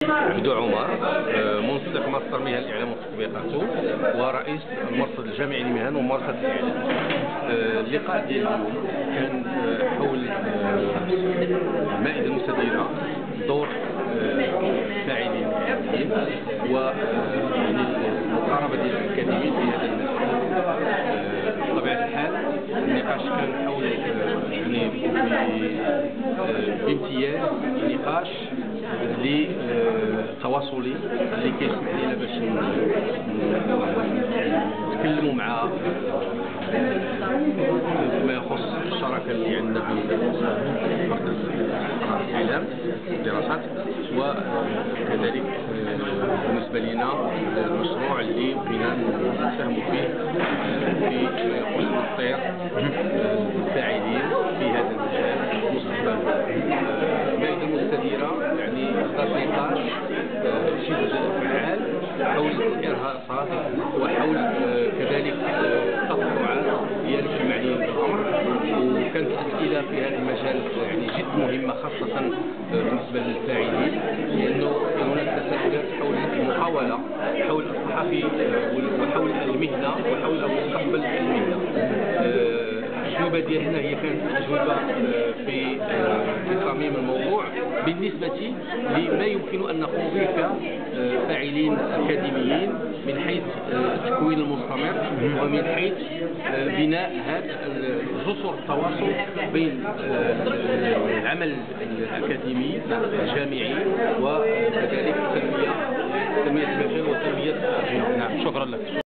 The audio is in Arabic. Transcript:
عبدو عمر، منسق ماستر مهن الاعلام وتطبيقاته ورئيس المرصد الجامعي للمهن وممارسه الاعلام. اللقاء ديال اليوم كان حول المائده المستديره، دور الفاعلين الاعلاميين والمقاربه ديال الاكاديميين في هذا المجال. بطبيعه الحال النقاش كان حول بامتياز نقاش اللي تواصلي اللي كيسمح لنا باش نتكلموا مع ما يخص الشراكه اللي عندنا في مركز الاعلام والدراسات، وكذلك بالنسبه لنا المشروع اللي بغينا نساهموا فيه في قسم التطوير الفاعلين في هذا المجال مستقبلا. المائده المستديره يعني اصدرت نقاش شي جزء فعال حول الارهاصات وحول كذلك التطلعات ديال المعنيين بالامر، وكانت الاسئله في هذا المجال يعني جد مهمه خاصه بالنسبه للفاعلين، لانه هناك تساؤلات حول المقاوله، حول الصحفي وحول المهنه وحول مستقبل المهنه. الأجوبة ديالنا هي كانت أجوبة في صميم الموضوع بالنسبة لما يمكن أن نقوم به كفاعلين أكاديميين من حيث التكوين المستمر ومن حيث بناء هذا جسر التواصل بين العمل الأكاديمي الجامعي وكذلك تنمية المجال وتنمية الجهة. نعم، شكرا لك.